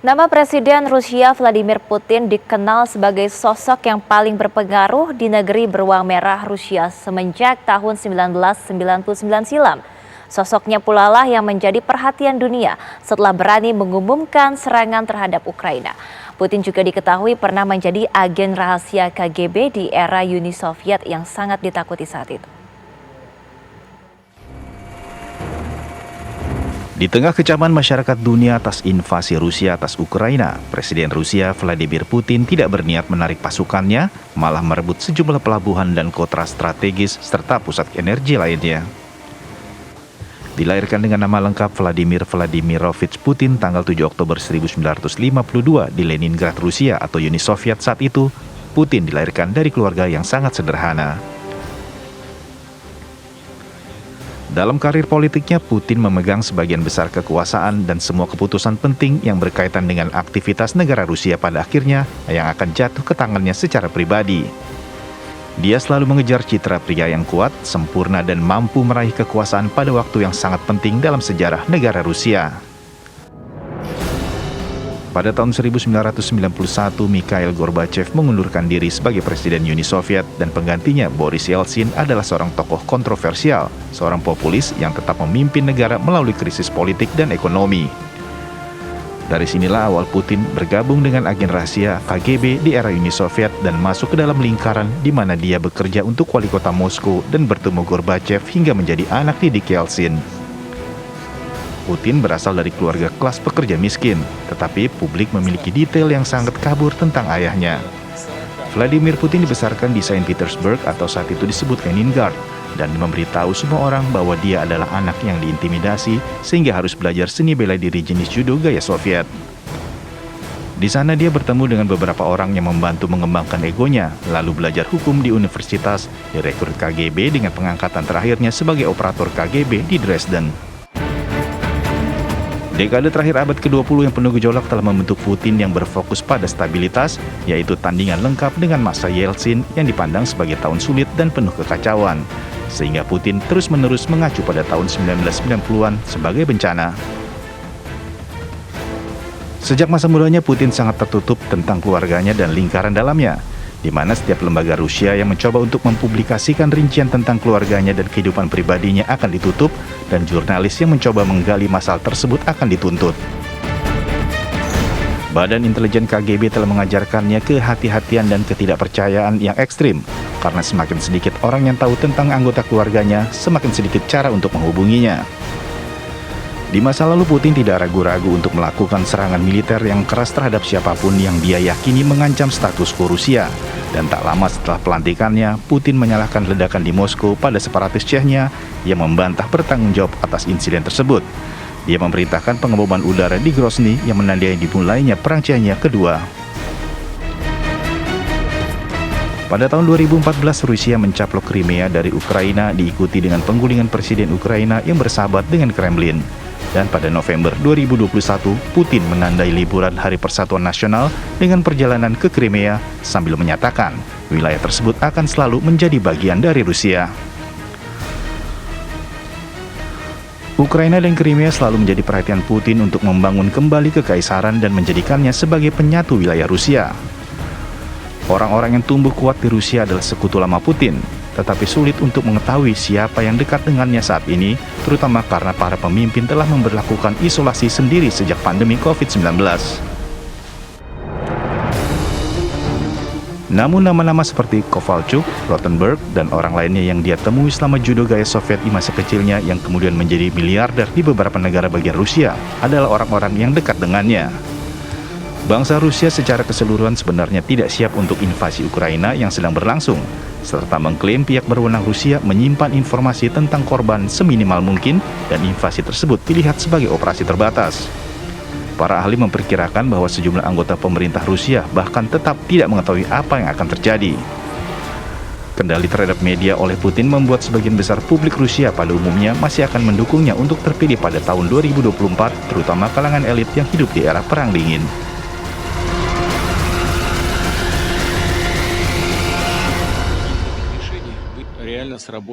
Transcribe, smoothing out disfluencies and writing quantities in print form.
Nama Presiden Rusia Vladimir Putin dikenal sebagai sosok yang paling berpengaruh di negeri beruang merah Rusia semenjak tahun 1999 silam. Sosoknya pula lah yang menjadi perhatian dunia setelah berani mengumumkan serangan terhadap Ukraina. Putin juga diketahui pernah menjadi agen rahasia KGB di era Uni Soviet yang sangat ditakuti saat itu. Di tengah kecaman masyarakat dunia atas invasi Rusia atas Ukraina, Presiden Rusia Vladimir Putin tidak berniat menarik pasukannya, malah merebut sejumlah pelabuhan dan kota strategis serta pusat energi lainnya. Dilahirkan dengan nama lengkap Vladimir Vladimirovich Putin tanggal 7 Oktober 1952 di Leningrad, Rusia atau Uni Soviet saat itu, Putin dilahirkan dari keluarga yang sangat sederhana. Dalam karir politiknya, Putin memegang sebagian besar kekuasaan dan semua keputusan penting yang berkaitan dengan aktivitas negara Rusia pada akhirnya yang akan jatuh ke tangannya secara pribadi. Dia selalu mengejar citra pria yang kuat, sempurna dan mampu meraih kekuasaan pada waktu yang sangat penting dalam sejarah negara Rusia. Pada tahun 1991, Mikhail Gorbachev mengundurkan diri sebagai Presiden Uni Soviet dan penggantinya Boris Yeltsin adalah seorang tokoh kontroversial, seorang populis yang tetap memimpin negara melalui krisis politik dan ekonomi. Dari sinilah awal Putin bergabung dengan agen rahasia KGB di era Uni Soviet dan masuk ke dalam lingkaran di mana dia bekerja untuk wali kota Moskow dan bertemu Gorbachev hingga menjadi anak didik Yeltsin. Putin berasal dari keluarga kelas pekerja miskin, tetapi publik memiliki detail yang sangat kabur tentang ayahnya. Vladimir Putin dibesarkan di Saint Petersburg atau saat itu disebut Leningrad, dan memberitahu semua orang bahwa dia adalah anak yang diintimidasi sehingga harus belajar seni bela diri jenis judo gaya Soviet. Di sana dia bertemu dengan beberapa orang yang membantu mengembangkan egonya, lalu belajar hukum di universitas, direkrut KGB dengan pengangkatan terakhirnya sebagai operator KGB di Dresden. Dekade terakhir abad ke-20 yang penuh gejolak telah membentuk Putin yang berfokus pada stabilitas, yaitu tandingan lengkap dengan masa Yeltsin yang dipandang sebagai tahun sulit dan penuh kekacauan. Sehingga Putin terus-menerus mengacu pada tahun 1990-an sebagai bencana. Sejak masa mudanya, Putin sangat tertutup tentang keluarganya dan lingkaran dalamnya, di mana setiap lembaga Rusia yang mencoba untuk mempublikasikan rincian tentang keluarganya dan kehidupan pribadinya akan ditutup, dan jurnalis yang mencoba menggali masalah tersebut akan dituntut. Badan intelijen KGB telah mengajarkannya kehati-hatian dan ketidakpercayaan yang ekstrim, karena semakin sedikit orang yang tahu tentang anggota keluarganya, semakin sedikit cara untuk menghubunginya. Di masa lalu, Putin tidak ragu-ragu untuk melakukan serangan militer yang keras terhadap siapapun yang dia yakini mengancam status quo Rusia. Dan tak lama setelah pelantikannya, Putin menyalahkan ledakan di Moskow pada separatis Chechnya yang membantah bertanggung jawab atas insiden tersebut. Dia memerintahkan pengeboman udara di Grozny yang menandai dimulainya Perang Chechnya kedua. Pada tahun 2014, Rusia mencaplok Crimea dari Ukraina diikuti dengan penggulingan Presiden Ukraina yang bersahabat dengan Kremlin. Dan pada November 2021, Putin menandai liburan Hari Persatuan Nasional dengan perjalanan ke Crimea sambil menyatakan wilayah tersebut akan selalu menjadi bagian dari Rusia. Ukraina dan Crimea selalu menjadi perhatian Putin untuk membangun kembali kekaisaran dan menjadikannya sebagai penyatu wilayah Rusia. Orang-orang yang tumbuh kuat di Rusia adalah sekutu lama Putin, tetapi sulit untuk mengetahui siapa yang dekat dengannya saat ini, terutama karena para pemimpin telah memberlakukan isolasi sendiri sejak pandemi COVID-19. Namun nama-nama seperti Kovalchuk, Rothenberg, dan orang lainnya yang dia temui selama judo gaya Soviet di masa kecilnya yang kemudian menjadi miliarder di beberapa negara bagian Rusia adalah orang-orang yang dekat dengannya. Bangsa Rusia secara keseluruhan sebenarnya tidak siap untuk invasi Ukraina yang sedang berlangsung, serta mengklaim pihak berwenang Rusia menyimpan informasi tentang korban seminimal mungkin dan invasi tersebut dilihat sebagai operasi terbatas. Para ahli memperkirakan bahwa sejumlah anggota pemerintah Rusia bahkan tetap tidak mengetahui apa yang akan terjadi. Kendali terhadap media oleh Putin membuat sebagian besar publik Rusia pada umumnya masih akan mendukungnya untuk terpilih pada tahun 2024, terutama kalangan elit yang hidup di era Perang Dingin. реально сработать.